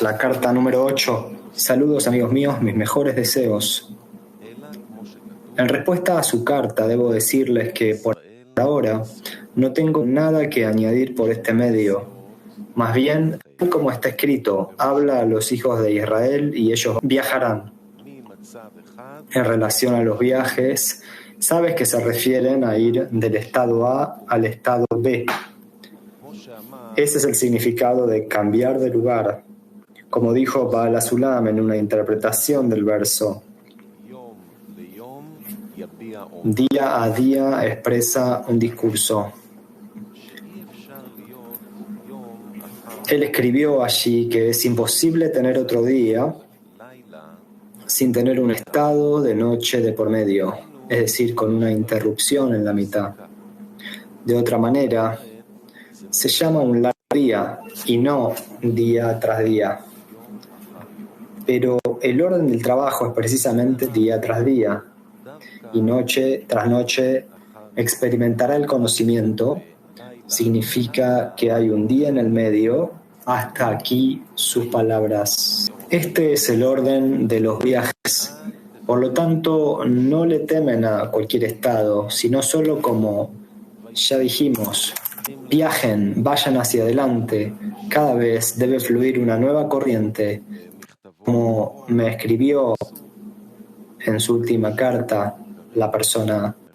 La carta número 8. Saludos amigos míos, mis mejores deseos. En respuesta a su carta, debo decirles que por ahora no tengo nada que añadir por este medio. Más bien, tal como está escrito, habla a los hijos de Israel y ellos viajarán. En relación a los viajes, sabes que se refieren a ir del estado A al estado B. Ese es el significado de cambiar de lugar. Como dijo Baal HaSulam en una interpretación del verso, día a día expresa un discurso. Él escribió allí que es imposible tener otro día sin tener un estado de noche de por medio, es decir, con una interrupción en la mitad. De otra manera, se llama un largo día y no día tras día. Pero el orden del trabajo es precisamente día tras día, y noche tras noche experimentará el conocimiento. Significa que hay un día en el medio. Hasta aquí sus palabras. Este es el orden de los viajes. Por lo tanto, no le temen a cualquier estado, sino solo como ya dijimos, viajen, vayan hacia adelante. Cada vez debe fluir una nueva corriente. Como me escribió en su última carta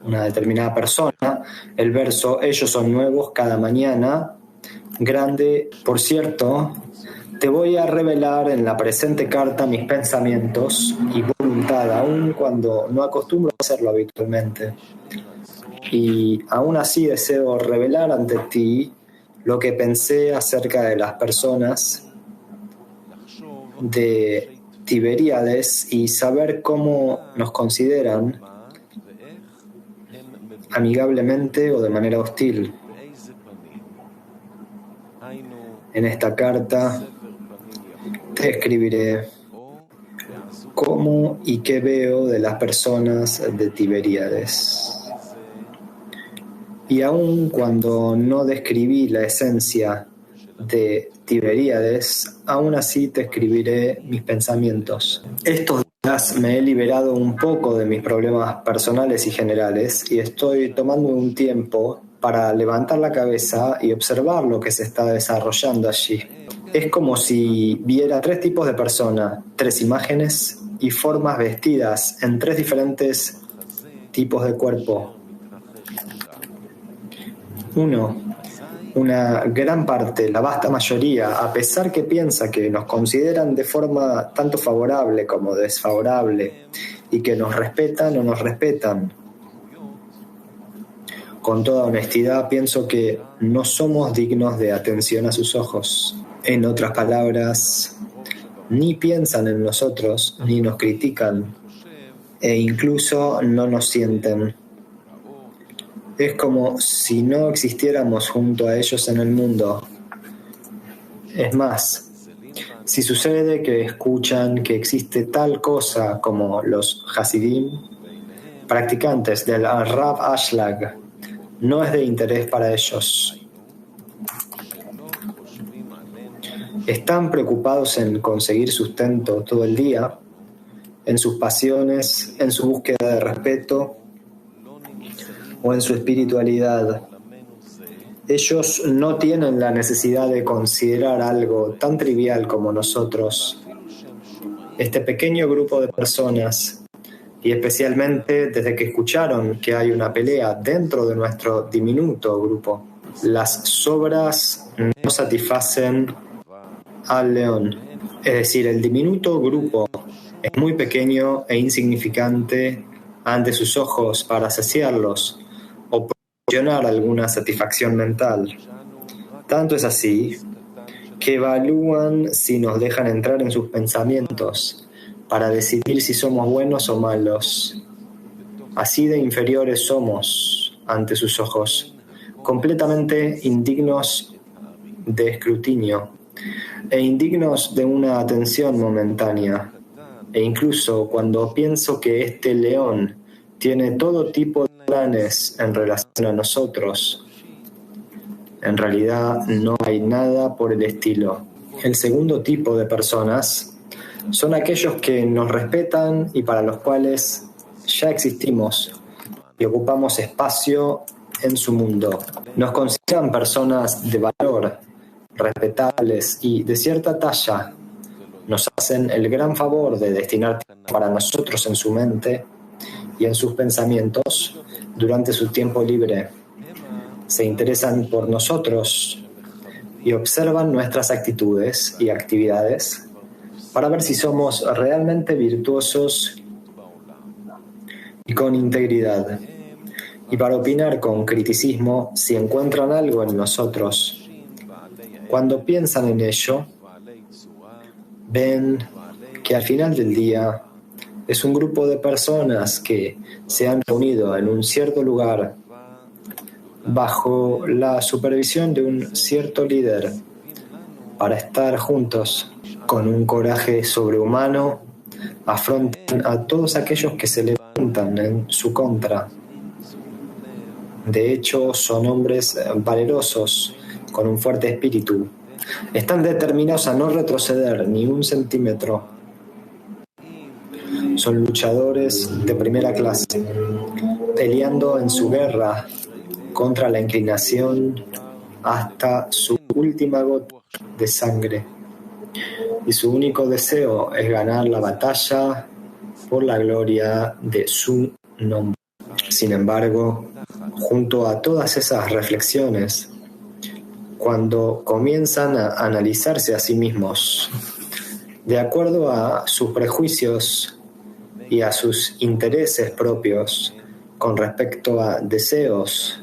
una determinada persona, el verso, ellos son nuevos cada mañana, grande. Por cierto, te voy a revelar en la presente carta mis pensamientos y voluntad, aun cuando no acostumbro a hacerlo habitualmente. Y aún así deseo revelar ante ti lo que pensé acerca de las personas de Tiberíades y saber cómo nos consideran amigablemente o de manera hostil. En esta carta te escribiré cómo y qué veo de las personas de Tiberíades. Y aun cuando no describí la esencia de Tiberíades, aún así te escribiré mis pensamientos. Estos días me he liberado un poco de mis problemas personales y generales y estoy tomando un tiempo para levantar la cabeza y observar lo que se está desarrollando allí. Es como si viera 3 tipos de personas, 3 imágenes y formas vestidas en 3 diferentes tipos de cuerpo. 1. Una gran parte, la vasta mayoría, a pesar que piensa que nos consideran de forma tanto favorable como desfavorable y que nos respetan o nos respetan. Con toda honestidad, pienso que no somos dignos de atención a sus ojos. En otras palabras, ni piensan en nosotros, ni nos critican, e incluso no nos sienten. Es como si no existiéramos junto a ellos en el mundo. Es más, si sucede que escuchan que existe tal cosa como los Hasidim, practicantes del Rav Ashlag, no es de interés para ellos. Están preocupados en conseguir sustento todo el día, en sus pasiones, en su búsqueda de respeto o en su espiritualidad. Ellos no tienen la necesidad de considerar algo tan trivial como nosotros. Este pequeño grupo de personas, y especialmente desde que escucharon que hay una pelea dentro de nuestro diminuto grupo, las sobras no satisfacen al león. Es decir, el diminuto grupo es muy pequeño e insignificante ante sus ojos para saciarlos o proporcionar alguna satisfacción mental. Tanto es así que evalúan si nos dejan entrar en sus pensamientos para decidir si somos buenos o malos. Así de inferiores somos ante sus ojos, completamente indignos de escrutinio e indignos de una atención momentánea. E incluso cuando pienso que este león tiene todo tipo de planes en relación a nosotros, en realidad no hay nada por el estilo. El segundo tipo de personas son aquellos que nos respetan y para los cuales ya existimos y ocupamos espacio en su mundo. Nos consideran personas de valor, respetables y de cierta talla. Nos hacen el gran favor de destinar tiempo para nosotros en su mente y en sus pensamientos durante su tiempo libre. Se interesan por nosotros y observan nuestras actitudes y actividades para ver si somos realmente virtuosos y con integridad, y para opinar con criticismo si encuentran algo en nosotros. Cuando piensan en ello, ven que al final del día es un grupo de personas que se han reunido en un cierto lugar bajo la supervisión de un cierto líder para estar juntos. Con un coraje sobrehumano afrontan a todos aquellos que se levantan en su contra. De hecho, son hombres valerosos, con un fuerte espíritu. Están determinados a no retroceder ni un centímetro. Son luchadores de primera clase, peleando en su guerra contra la inclinación hasta su última gota de sangre. Y su único deseo es ganar la batalla por la gloria de su nombre. Sin embargo, junto a todas esas reflexiones, cuando comienzan a analizarse a sí mismos, de acuerdo a sus prejuicios y a sus intereses propios con respecto a deseos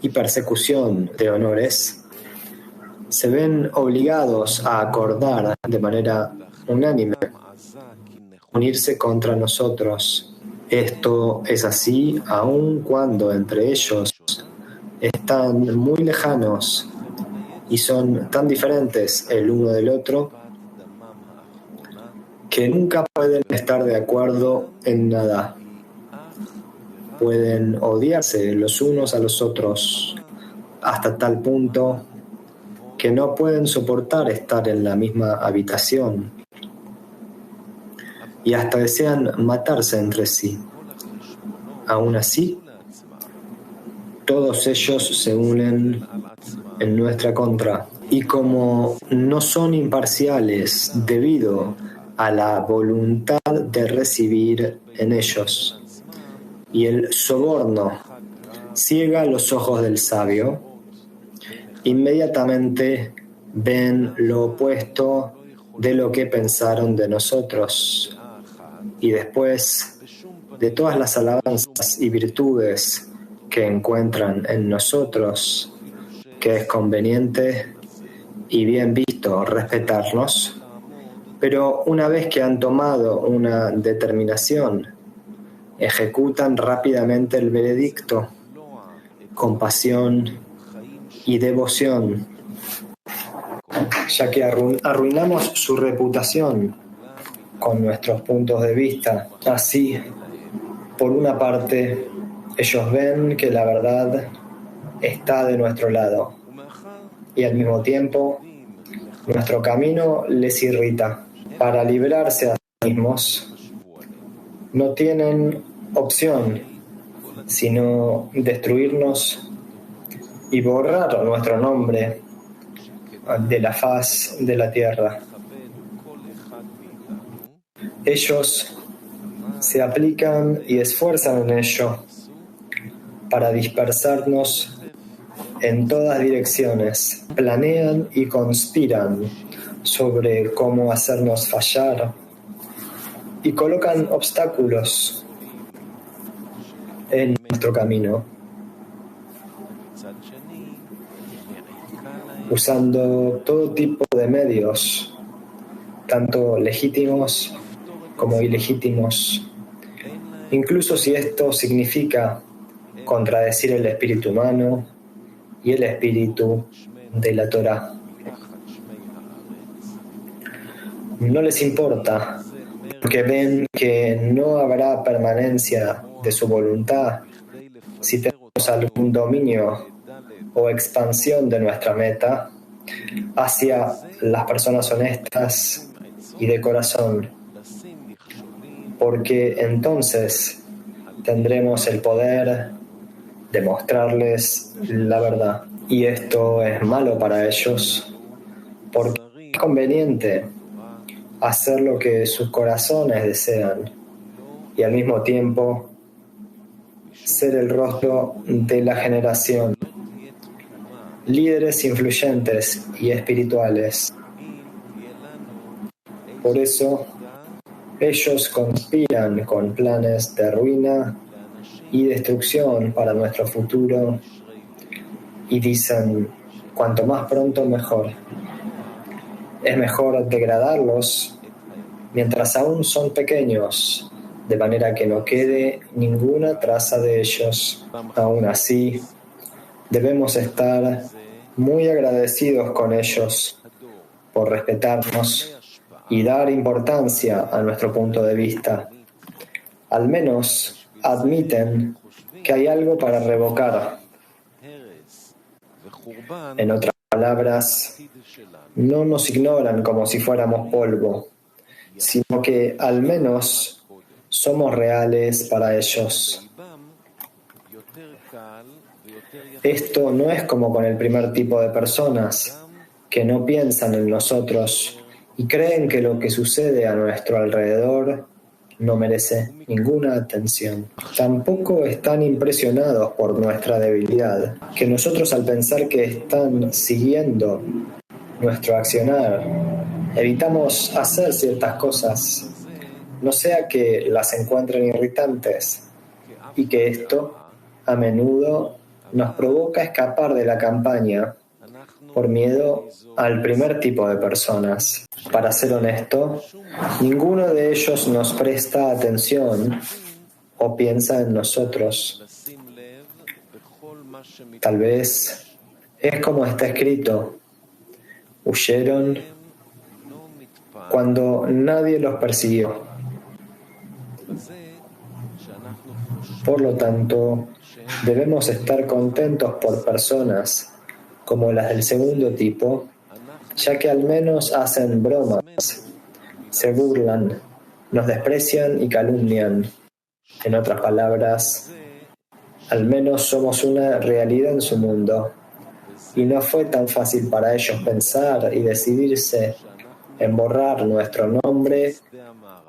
y persecución de honores, se ven obligados a acordar de manera unánime unirse contra nosotros. Esto es así aun cuando entre ellos están muy lejanos y son tan diferentes el uno del otro que nunca pueden estar de acuerdo en nada. Pueden odiarse los unos a los otros hasta tal punto que no pueden soportar estar en la misma habitación y hasta desean matarse entre sí. Aún así, todos ellos se unen en nuestra contra, y como no son imparciales debido a la voluntad de recibir en ellos, y el soborno ciega los ojos del sabio, inmediatamente ven lo opuesto de lo que pensaron de nosotros, y después de todas las alabanzas y virtudes que encuentran en nosotros, que es conveniente y bien visto respetarnos, pero una vez que han tomado una determinación, ejecutan rápidamente el veredicto, compasión y devoción, ya que arruinamos su reputación con nuestros puntos de vista. Así, por una parte, ellos ven que la verdad está de nuestro lado, y al mismo tiempo, nuestro camino les irrita. Para librarse a sí mismos, no tienen opción sino destruirnos y borrar nuestro nombre de la faz de la tierra. Ellos se aplican y esfuerzan en ello para dispersarnos en todas direcciones. Planean y conspiran sobre cómo hacernos fallar y colocan obstáculos en nuestro camino, usando todo tipo de medios, tanto legítimos como ilegítimos, incluso si esto significa contradecir el espíritu humano y el espíritu de la Torá. No les importa, porque ven que no habrá permanencia de su voluntad si tenemos algún dominio o expansión de nuestra meta hacia las personas honestas y de corazón, porque entonces tendremos el poder de mostrarles la verdad. Y esto es malo para ellos, porque es conveniente hacer lo que sus corazones desean y al mismo tiempo ser el rostro de la generación, líderes influyentes y espirituales. Por eso, ellos conspiran con planes de ruina y destrucción para nuestro futuro y dicen, cuanto más pronto mejor. Es mejor degradarlos mientras aún son pequeños, de manera que no quede ninguna traza de ellos. Aún así, debemos estar muy agradecidos con ellos por respetarnos y dar importancia a nuestro punto de vista. Al menos admiten que hay algo para revocar. En otras palabras, no nos ignoran como si fuéramos polvo, sino que al menos somos reales para ellos. Esto no es como con el primer tipo de personas que no piensan en nosotros y creen que lo que sucede a nuestro alrededor no merece ninguna atención. Tampoco están impresionados por nuestra debilidad, que nosotros al pensar que están siguiendo nuestro accionar, evitamos hacer ciertas cosas, no sea que las encuentren irritantes, y que esto a menudo nos provoca escapar de la campaña por miedo al primer tipo de personas. Para ser honesto, ninguno de ellos nos presta atención o piensa en nosotros. Tal vez es como está escrito: huyeron cuando nadie los persiguió. Por lo tanto, debemos estar contentos por personas como las del segundo tipo, ya que al menos hacen bromas, se burlan, nos desprecian y calumnian. En otras palabras, al menos somos una realidad en su mundo, y no fue tan fácil para ellos pensar y decidirse en borrar nuestro nombre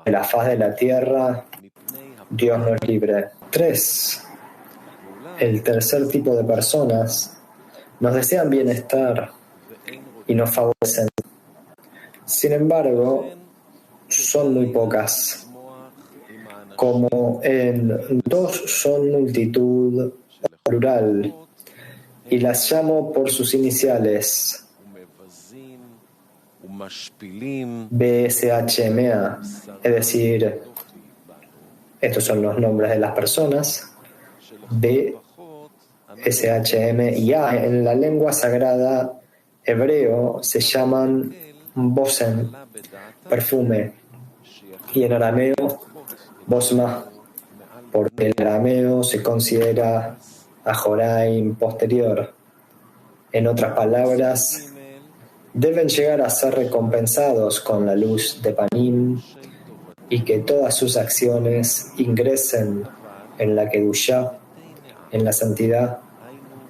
de la faz de la tierra. Dios nos libre. 3. El tercer tipo de personas nos desean bienestar y nos favorecen. Sin embargo, son muy pocas. Como en dos son multitud plural, y las llamo por sus iniciales: BSHMA, es decir, estos son los nombres de las personas. B, SHM y A en la lengua sagrada hebreo se llaman bosen, perfume, y en arameo bosma, porque el arameo se considera a Joraim posterior. En otras palabras, deben llegar a ser recompensados con la luz de Panim y que todas sus acciones ingresen en la Kedushá, en la santidad,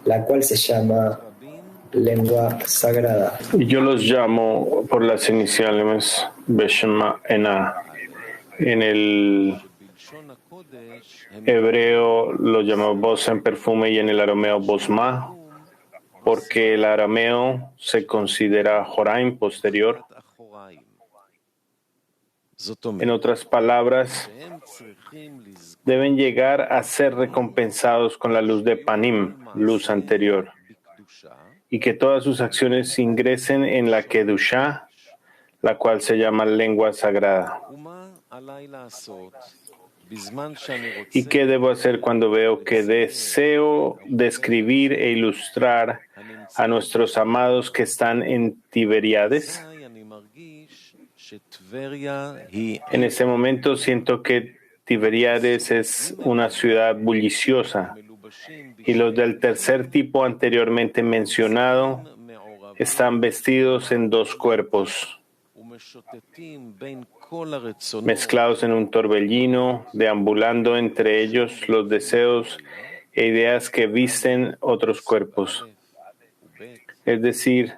la cual se llama lengua sagrada. Yo los llamo por las iniciales Beshema Ena. En el hebreo lo llamo Bosen, perfume, y en el arameo Bosma, porque el arameo se considera Joraim posterior. En otras palabras, deben llegar a ser recompensados con la luz de Panim, luz anterior, y que todas sus acciones ingresen en la Kedushá, la cual se llama lengua sagrada. ¿Y qué debo hacer cuando veo que deseo describir e ilustrar a nuestros amados que están en Tiberíades? En ese momento siento que Tiberíades es una ciudad bulliciosa, y los del tercer tipo anteriormente mencionado están vestidos en dos cuerpos, mezclados en un torbellino, deambulando entre ellos los deseos e ideas que visten otros cuerpos, es decir,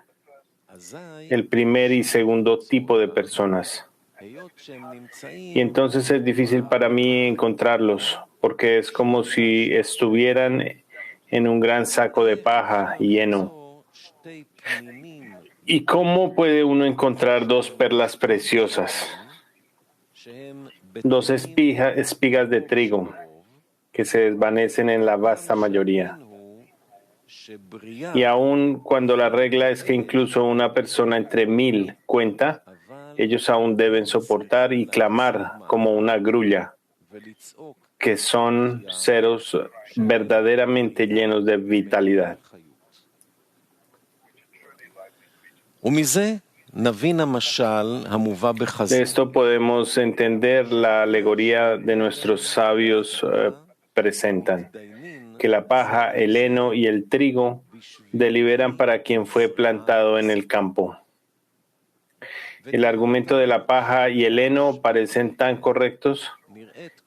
el primer y segundo tipo de personas. Y entonces es difícil para mí encontrarlos, porque es como si estuvieran en un gran saco de paja lleno. ¿Y cómo puede uno encontrar dos perlas preciosas, dos espigas de trigo que se desvanecen en la vasta mayoría? Y aun cuando la regla es que incluso una persona entre 1000 cuenta, ellos aún deben soportar y clamar como una grulla, que son seres verdaderamente llenos de vitalidad. De esto podemos entender la alegoría de nuestros sabios presentan, que la paja, el heno y el trigo deliberan para quien fue plantado en el campo. El argumento de la paja y el heno parecen tan correctos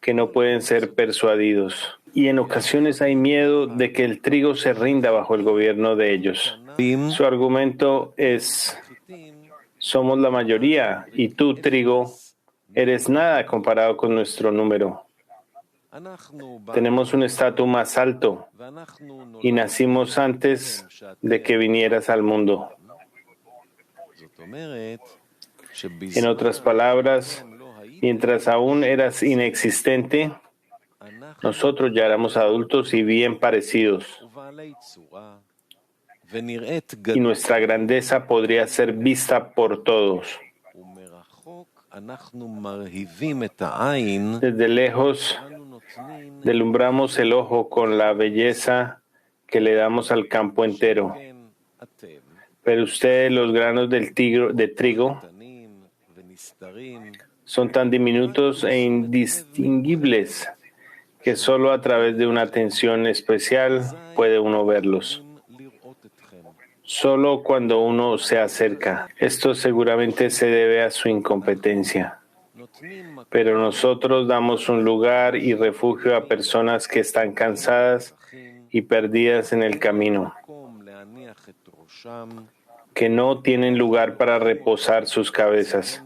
que no pueden ser persuadidos, y en ocasiones hay miedo de que el trigo se rinda bajo el gobierno de ellos. Su argumento es: somos la mayoría y tú, trigo, eres nada comparado con nuestro número. Tenemos un estatus más alto y nacimos antes de que vinieras al mundo. En otras palabras, mientras aún eras inexistente, nosotros ya éramos adultos y bien parecidos. Y nuestra grandeza podría ser vista por todos. Desde lejos, deslumbramos el ojo con la belleza que le damos al campo entero. Pero ustedes, los granos de trigo, son tan diminutos e indistinguibles que solo a través de una atención especial puede uno verlos. Solo cuando uno se acerca. Esto seguramente se debe a su incompetencia. Pero nosotros damos un lugar y refugio a personas que están cansadas y perdidas en el camino, que no tienen lugar para reposar sus cabezas.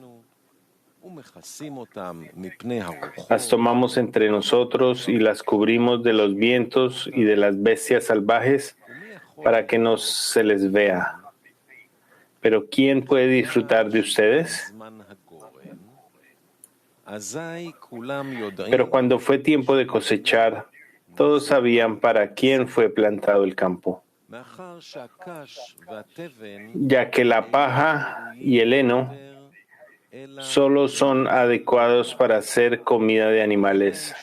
Las tomamos entre nosotros y las cubrimos de los vientos y de las bestias salvajes para que no se les vea. Pero ¿quién puede disfrutar de ustedes? Pero cuando fue tiempo de cosechar, todos sabían para quién fue plantado el campo, ya que la paja y el heno solo son adecuados para hacer comida de animales.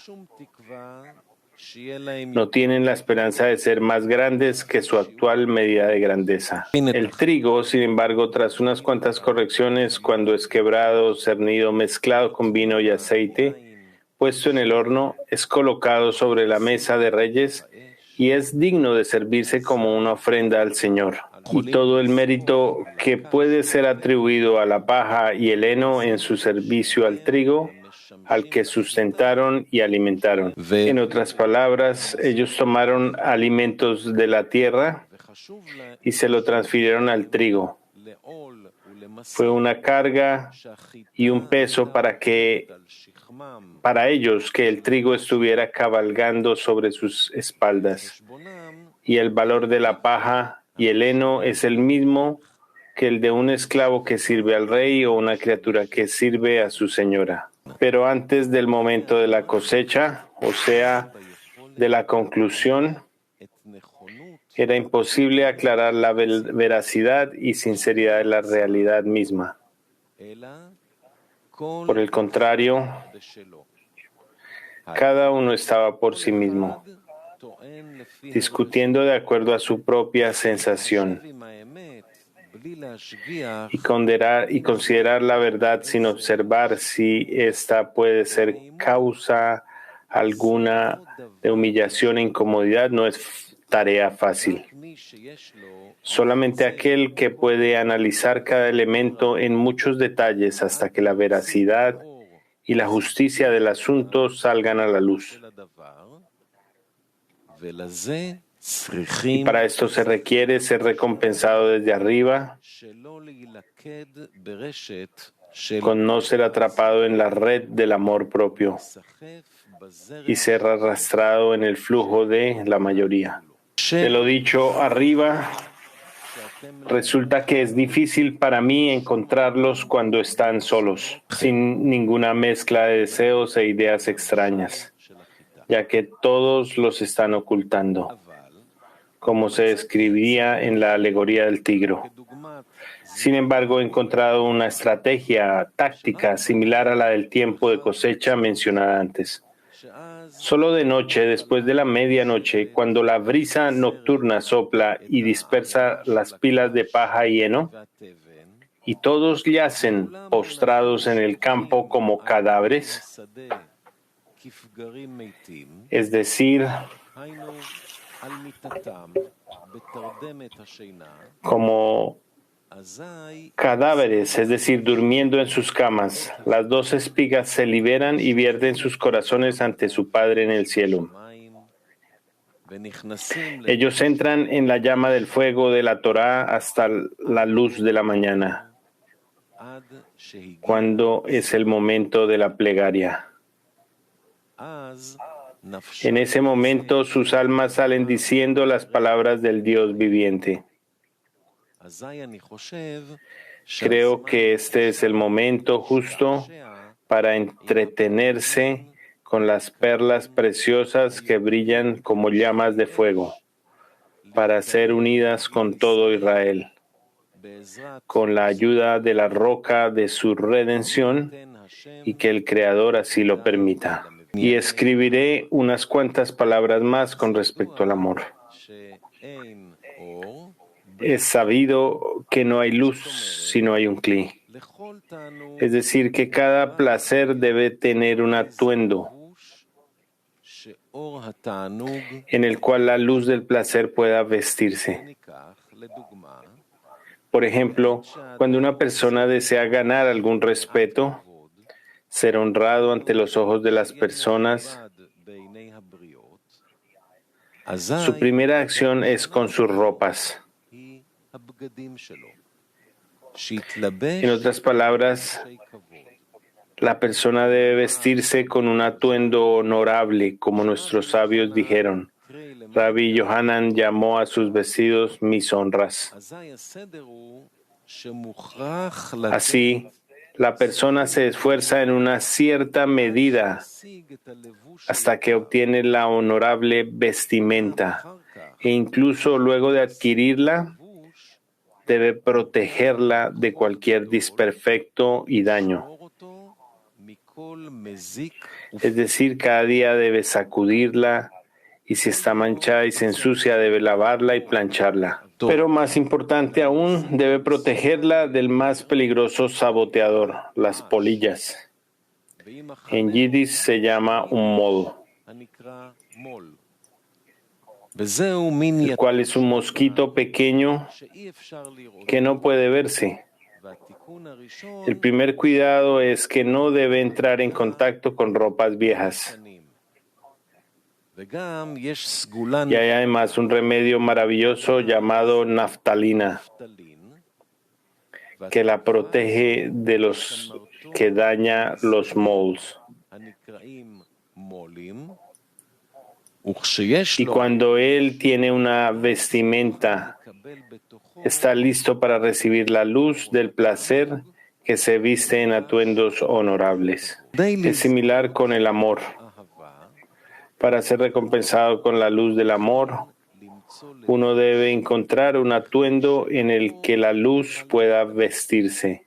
No tienen la esperanza de ser más grandes que su actual medida de grandeza. El trigo, sin embargo, tras unas cuantas correcciones, cuando es quebrado, cernido, mezclado con vino y aceite, puesto en el horno, es colocado sobre la mesa de reyes y es digno de servirse como una ofrenda al Señor. Y todo el mérito que puede ser atribuido a la paja y el heno en su servicio al trigo, al que sustentaron y alimentaron. En otras palabras, ellos tomaron alimentos de la tierra y se lo transfirieron al trigo. Fue una carga y un peso para ellos que el trigo estuviera cabalgando sobre sus espaldas. Y el valor de la paja y el heno es el mismo que el de un esclavo que sirve al rey o una criatura que sirve a su señora. Pero antes del momento de la cosecha, o sea, de la conclusión, era imposible aclarar la veracidad y sinceridad de la realidad misma. Por el contrario, cada uno estaba por sí mismo, discutiendo de acuerdo a su propia sensación, y considerar la verdad sin observar si ésta puede ser causa alguna de humillación e incomodidad no es tarea fácil. Solamente aquel que puede analizar cada elemento en muchos detalles hasta que la veracidad y la justicia del asunto salgan a la luz. Y para esto se requiere ser recompensado desde arriba, con no ser atrapado en la red del amor propio y ser arrastrado en el flujo de la mayoría. De lo dicho arriba, resulta que es difícil para mí encontrarlos cuando están solos, sin ninguna mezcla de deseos e ideas extrañas, ya que todos los están ocultando, como se describía en la alegoría del tigre. Sin embargo, he encontrado una estrategia táctica similar a la del tiempo de cosecha mencionada antes. Solo de noche, después de la medianoche, cuando la brisa nocturna sopla y dispersa las pilas de paja y heno, y todos yacen postrados en el campo como cadáveres, es decir, como cadáveres, es decir, durmiendo en sus camas, las dos espigas se liberan y vierten sus corazones ante su Padre en el cielo. Ellos entran en la llama del fuego de la Torá hasta la luz de la mañana, cuando es el momento de la plegaria. En ese momento sus almas salen diciendo las palabras del Dios viviente. Creo que este es el momento justo para entretenerse con las perlas preciosas que brillan como llamas de fuego, para ser unidas con todo Israel, con la ayuda de la roca de su redención, y que el Creador así lo permita. Y escribiré unas cuantas palabras más con respecto al amor. Es sabido que no hay luz si no hay un cli. Es decir, que cada placer debe tener un atuendo en el cual la luz del placer pueda vestirse. Por ejemplo, cuando una persona desea ganar algún respeto, ser honrado ante los ojos de las personas, su primera acción es con sus ropas. En otras palabras, la persona debe vestirse con un atuendo honorable, como nuestros sabios dijeron. Rabbi Yohanan llamó a sus vestidos mis honras. Así, la persona se esfuerza en una cierta medida hasta que obtiene la honorable vestimenta, e incluso luego de adquirirla, debe protegerla de cualquier desperfecto y daño. Es decir, cada día debe sacudirla, y si está manchada y se ensucia, debe lavarla y plancharla. Pero más importante aún, debe protegerla del más peligroso saboteador, las polillas. En yiddish se llama un mol, el cual es un mosquito pequeño que no puede verse. El primer cuidado es que no debe entrar en contacto con ropas viejas. Y hay además un remedio maravilloso llamado naftalina, que la protege de los que daña los moles. Y cuando él tiene una vestimenta, está listo para recibir la luz del placer que se viste en atuendos honorables. Es similar con el amor. Para ser recompensado con la luz del amor, uno debe encontrar un atuendo en el que la luz pueda vestirse.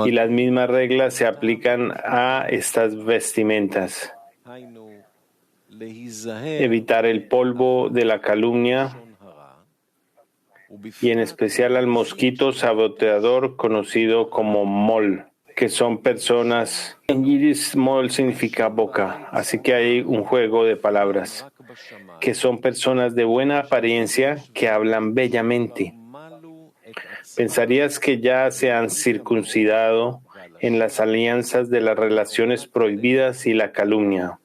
Y las mismas reglas se aplican a estas vestimentas. Evitar el polvo de la calumnia, y en especial al mosquito saboteador conocido como mol. que son personas. En yiddish, mol significa boca, así que hay un juego de palabras, que son personas de buena apariencia que hablan bellamente. Pensarías que ya se han circuncidado en las alianzas de las relaciones prohibidas y la calumnia,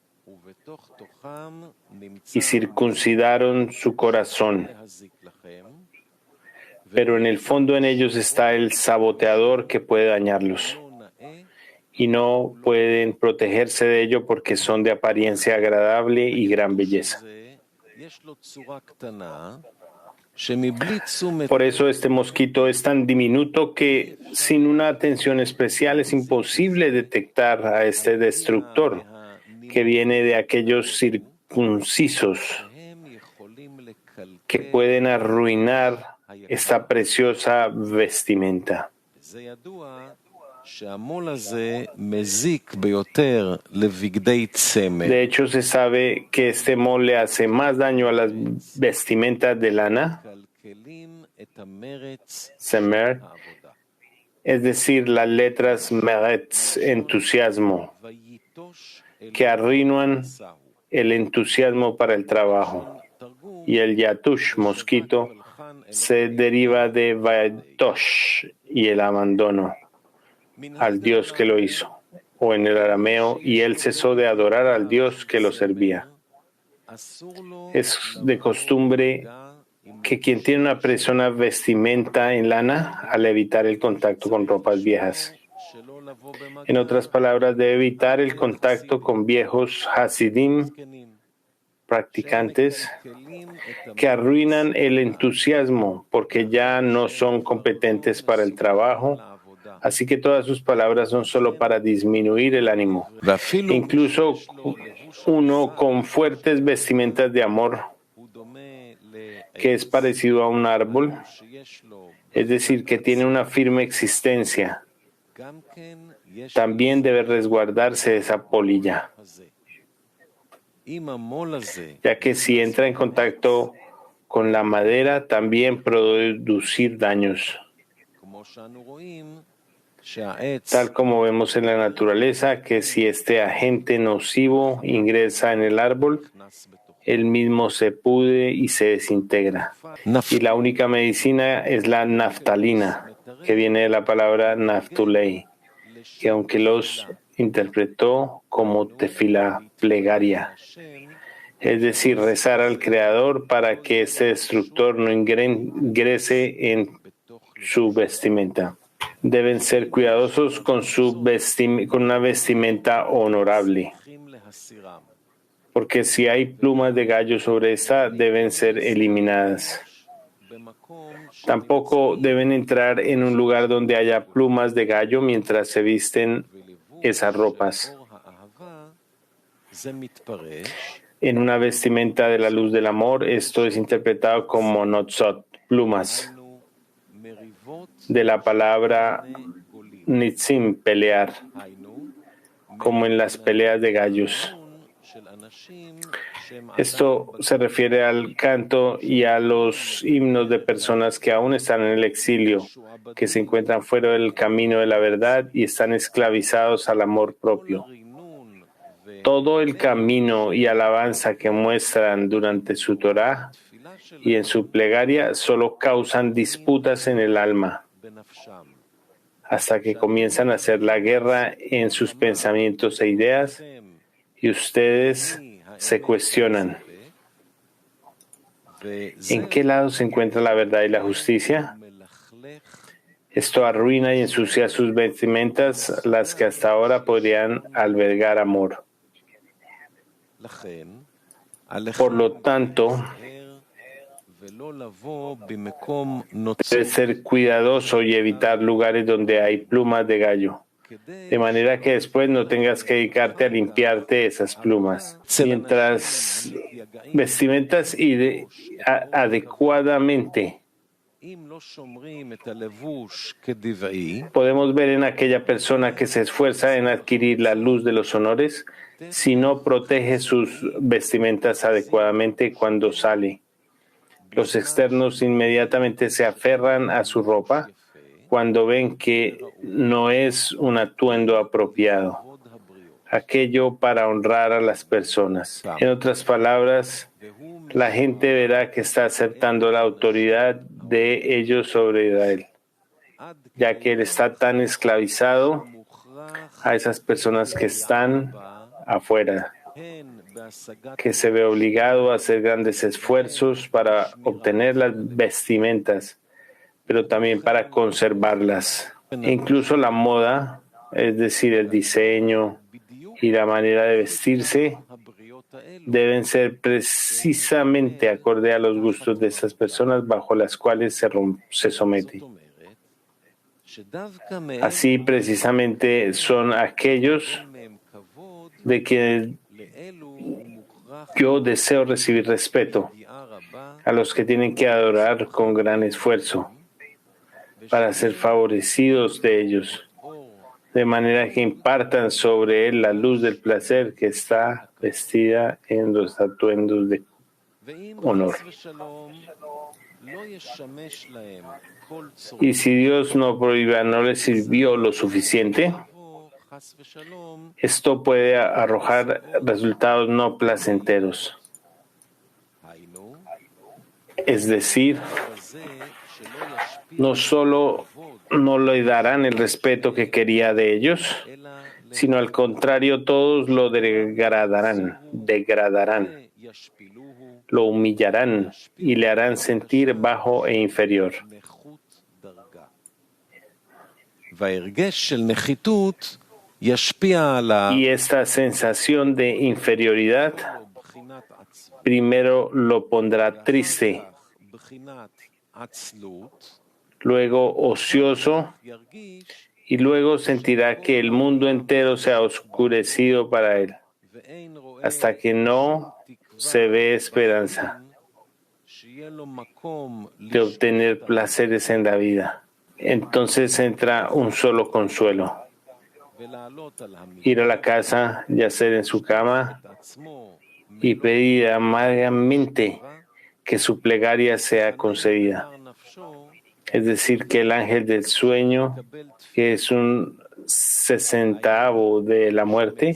y circuncidaron su corazón. Pero en el fondo en ellos está el saboteador que puede dañarlos, y no pueden protegerse de ello porque son de apariencia agradable y gran belleza. Por eso este mosquito es tan diminuto que sin una atención especial es imposible detectar a este destructor que viene de aquellos circuncisos que pueden arruinar esta preciosa vestimenta. De hecho, se sabe que este mol le hace más daño a las vestimentas de lana, semer, es decir, las letras meretz, entusiasmo, que arruinan el entusiasmo para el trabajo. Y el yatush, mosquito, se deriva de vaytosh y el abandono al Dios que lo hizo, o en el arameo, y él cesó de adorar al Dios que lo servía. Es de costumbre que quien tiene una persona vestimenta en lana, al evitar el contacto con ropas viejas. En otras palabras, debe evitar el contacto con viejos hasidim, practicantes, que arruinan el entusiasmo porque ya no son competentes para el trabajo. Así que todas sus palabras son solo para disminuir el ánimo. Incluso uno con fuertes vestimentas de amor, que es parecido a un árbol, es decir, que tiene una firme existencia, también debe resguardarse de esa polilla, ya que si entra en contacto con la madera, también producir daños. Tal como vemos en la naturaleza, que si este agente nocivo ingresa en el árbol, él mismo se pudre y se desintegra. Y la única medicina es la naftalina, que viene de la palabra naftulei, que aunque los interpretó como tefila, plegaria, es decir, rezar al Creador para que este destructor no ingrese en su vestimenta. Deben ser cuidadosos con una vestimenta honorable, porque si hay plumas de gallo sobre esta, deben ser eliminadas. Tampoco deben entrar en un lugar donde haya plumas de gallo mientras se visten esas ropas. En una vestimenta de la luz del amor, esto es interpretado como notzot, plumas, de la palabra nitzim, pelear, como en las peleas de gallos. Esto se refiere al canto y a los himnos de personas que aún están en el exilio, que se encuentran fuera del camino de la verdad y están esclavizados al amor propio. Todo el camino y alabanza que muestran durante su Torah y en su plegaria solo causan disputas en el alma, hasta que comienzan a hacer la guerra en sus pensamientos e ideas, y ustedes se cuestionan: ¿en qué lado se encuentra la verdad y la justicia? Esto arruina y ensucia sus vestimentas, las que hasta ahora podrían albergar amor. Por lo tanto, debes ser cuidadoso y evitar lugares donde hay plumas de gallo, de manera que después no tengas que dedicarte a limpiarte esas plumas. Mientras vestimentas adecuadamente, podemos ver en aquella persona que se esfuerza en adquirir la luz de los honores, si no protege sus vestimentas adecuadamente cuando sale. Los externos inmediatamente se aferran a su ropa cuando ven que no es un atuendo apropiado, aquello para honrar a las personas. En otras palabras, la gente verá que está aceptando la autoridad de ellos sobre Israel, ya que él está tan esclavizado a esas personas que están afuera, que se ve obligado a hacer grandes esfuerzos para obtener las vestimentas, pero también para conservarlas. Incluso la moda, es decir, el diseño y la manera de vestirse, deben ser precisamente acorde a los gustos de esas personas bajo las cuales se somete. Así precisamente son aquellos de quienes yo deseo recibir respeto, a los que tienen que adorar con gran esfuerzo para ser favorecidos de ellos, de manera que impartan sobre él la luz del placer que está vestida en los atuendos de honor. Y si Dios no prohíba, no les sirvió lo suficiente, esto puede arrojar resultados no placenteros. Es decir, no solo no le darán el respeto que quería de ellos, sino al contrario, todos lo degradarán, lo humillarán y le harán sentir bajo e inferior. Y esta sensación de inferioridad primero lo pondrá triste, luego ocioso, y luego sentirá que el mundo entero se ha oscurecido para él, hasta que no se ve esperanza de obtener placeres en la vida. Entonces entra un solo consuelo: ir a la casa, yacer en su cama y pedir amargamente que su plegaria sea concedida. Es decir, que el ángel del sueño, que es un 60avo de la muerte,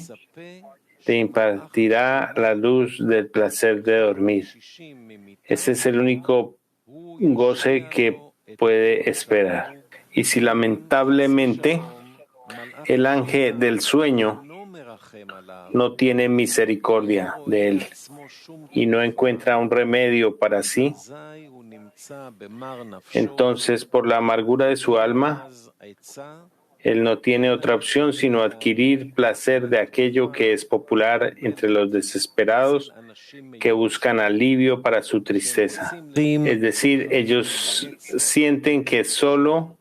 te impartirá la luz del placer de dormir. Ese es el único goce que puede esperar. Y si lamentablemente el ángel del sueño no tiene misericordia de él y no encuentra un remedio para sí, entonces por la amargura de su alma, él no tiene otra opción sino adquirir placer de aquello que es popular entre los desesperados que buscan alivio para su tristeza. Es decir, ellos sienten que solo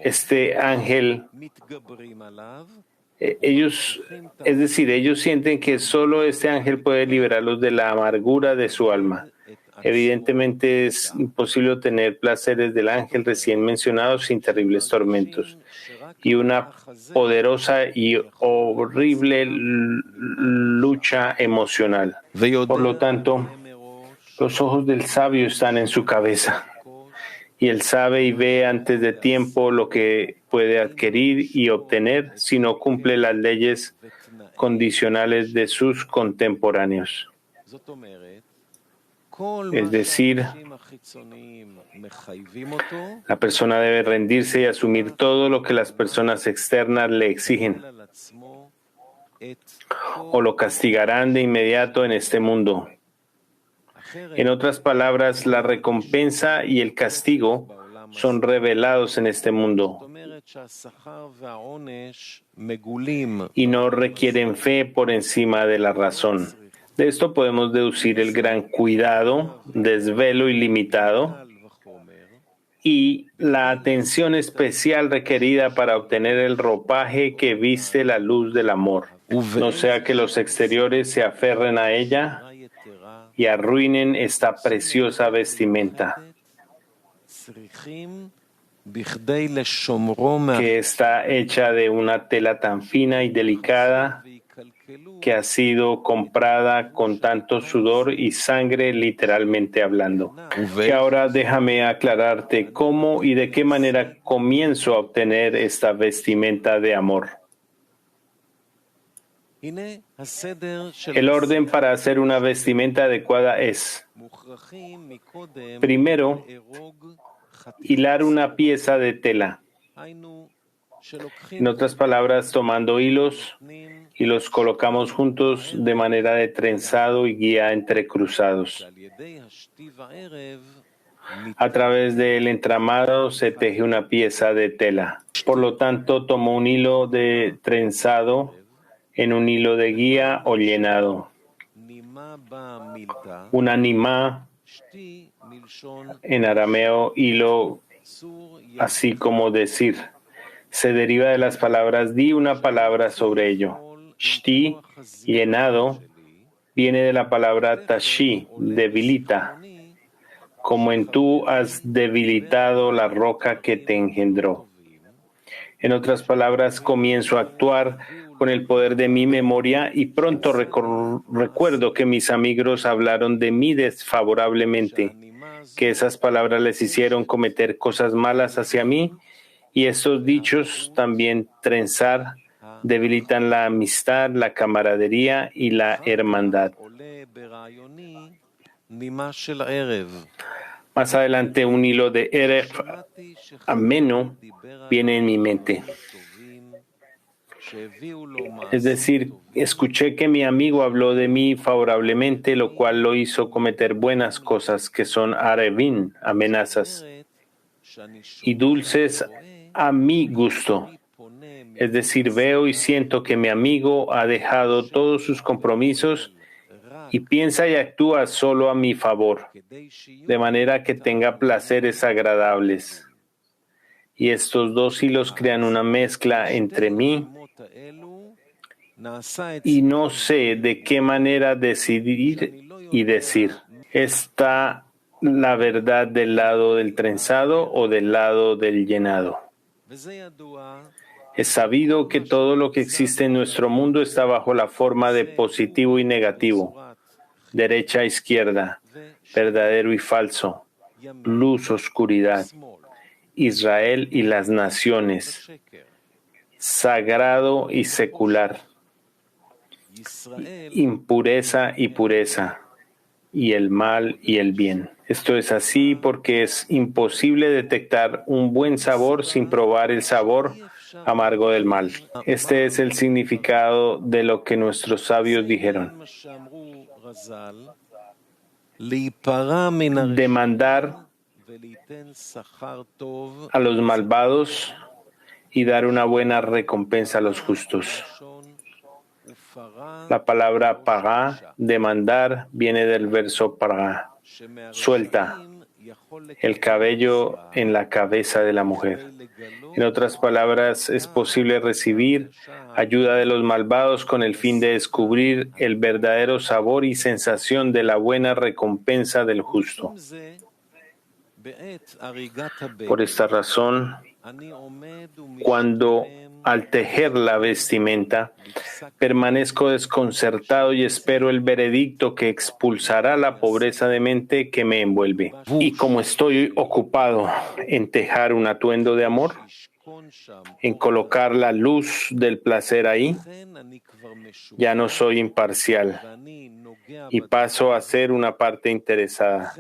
este ángel, ellos sienten que solo este ángel puede liberarlos de la amargura de su alma. Evidentemente es imposible obtener placeres del ángel recién mencionado sin terribles tormentos y una poderosa y horrible lucha emocional. Por lo tanto, los ojos del sabio están en su cabeza y él sabe y ve antes de tiempo lo que puede adquirir y obtener si no cumple las leyes condicionales de sus contemporáneos. Es decir, la persona debe rendirse y asumir todo lo que las personas externas le exigen o lo castigarán de inmediato en este mundo. En otras palabras, la recompensa y el castigo son revelados en este mundo y no requieren fe por encima de la razón. De esto podemos deducir el gran cuidado, desvelo ilimitado y la atención especial requerida para obtener el ropaje que viste la luz del amor, no sea que los exteriores se aferren a ella y arruinen esta preciosa vestimenta que está hecha de una tela tan fina y delicada que ha sido comprada con tanto sudor y sangre, literalmente hablando. Y ahora déjame aclararte cómo y de qué manera comienzo a obtener esta vestimenta de amor. El orden para hacer una vestimenta adecuada es: primero, hilar una pieza de tela. En otras palabras, tomando hilos y los colocamos juntos de manera de trenzado y guía entrecruzados. A través del entramado se teje una pieza de tela. Por lo tanto, tomo un hilo de trenzado en un hilo de guía o llenado. Una nimá, en arameo, hilo, así como decir. Se deriva de las palabras di una palabra sobre ello. Shti, llenado, viene de la palabra tashi, debilita, como en tú has debilitado la roca que te engendró. En otras palabras, comienzo a actuar con el poder de mi memoria y pronto recuerdo que mis amigos hablaron de mí desfavorablemente, que esas palabras les hicieron cometer cosas malas hacia mí, y estos dichos, también trenzar, debilitan la amistad, la camaradería y la hermandad. Más adelante, un hilo de Erev ameno viene en mi mente. Es decir, escuché que mi amigo habló de mí favorablemente, lo cual lo hizo cometer buenas cosas, que son arevin, amenazas, y dulces a mi gusto. Es decir, veo y siento que mi amigo ha dejado todos sus compromisos y piensa y actúa solo a mi favor, de manera que tenga placeres agradables. Y estos dos hilos crean una mezcla entre mí y no sé de qué manera decidir y decir. ¿Está la verdad del lado del trenzado o del lado del llenado? Es sabido que todo lo que existe en nuestro mundo está bajo la forma de positivo y negativo, derecha e izquierda, verdadero y falso, luz, oscuridad, Israel y las naciones, sagrado y secular, impureza y pureza, y el mal y el bien. Esto es así porque es imposible detectar un buen sabor sin probar el sabor amargo del mal. Este es el significado de lo que nuestros sabios dijeron. Demandar a los malvados y dar una buena recompensa a los justos. La palabra pará, demandar, viene del verso pará, suelta, el cabello en la cabeza de la mujer. En otras palabras, es posible recibir ayuda de los malvados con el fin de descubrir el verdadero sabor y sensación de la buena recompensa del justo. Por esta razón, cuando al tejer la vestimenta, permanezco desconcertado y espero el veredicto que expulsará la pobreza de mente que me envuelve. Y como estoy ocupado en tejer un atuendo de amor, en colocar la luz del placer ahí, ya no soy imparcial y paso a ser una parte interesada.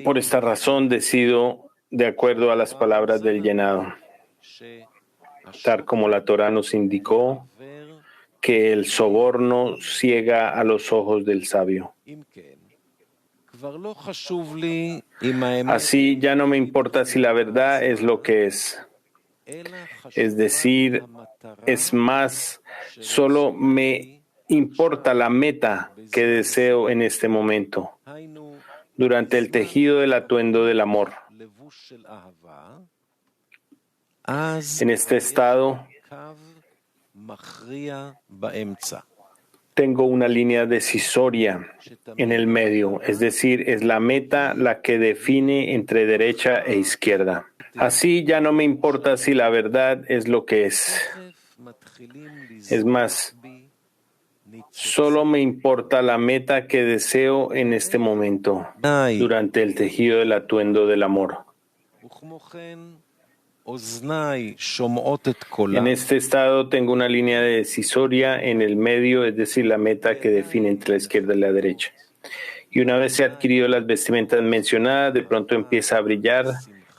Por esta razón decido de acuerdo a las palabras del llenado, tal como la Torá nos indicó que el soborno ciega a los ojos del sabio. Así ya no me importa si la verdad es lo que es decir, es más, solo me importa la meta que deseo en este momento, durante el tejido del atuendo del amor. En este estado, tengo una línea decisoria en el medio, es decir, es la meta la que define entre derecha e izquierda. Así ya no me importa si la verdad es lo que es Es más, solo me importa la meta que deseo en este momento, durante el tejido del atuendo del amor. En este estado tengo una línea decisoria en el medio, es decir, la meta que define entre la izquierda y la derecha. Y una vez he adquirido las vestimentas mencionadas, de pronto empieza a brillar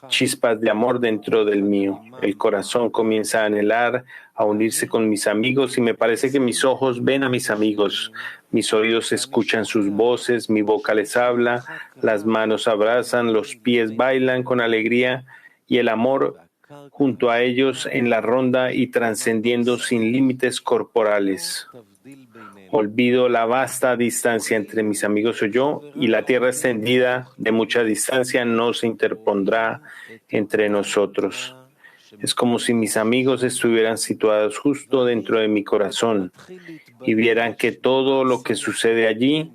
chispas de amor dentro del mío. El corazón comienza a anhelar, a unirse con mis amigos, y me parece que mis ojos ven a mis amigos, mis oídos escuchan sus voces, mi boca les habla, las manos abrazan, los pies bailan con alegría, y el amor junto a ellos en la ronda y trascendiendo sin límites corporales. Olvido la vasta distancia entre mis amigos y yo, y la tierra extendida de mucha distancia no se interpondrá entre nosotros. Es como si mis amigos estuvieran situados justo dentro de mi corazón y vieran que todo lo que sucede allí,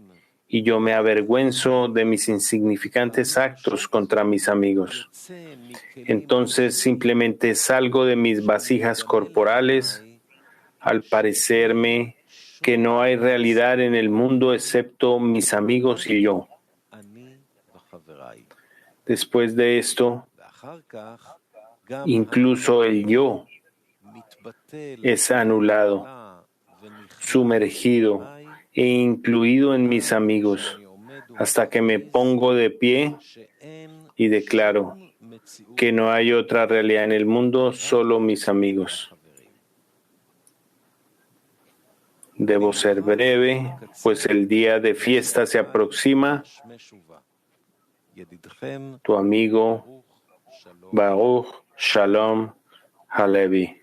y yo me avergüenzo de mis insignificantes actos contra mis amigos. Entonces simplemente salgo de mis vasijas corporales al parecerme que no hay realidad en el mundo excepto mis amigos y yo. Después de esto, incluso el yo es anulado, sumergido e incluido en mis amigos, hasta que me pongo de pie y declaro que no hay otra realidad en el mundo, solo mis amigos. Debo ser breve, pues el día de fiesta se aproxima. Tu amigo Baruch Shalom Halevi.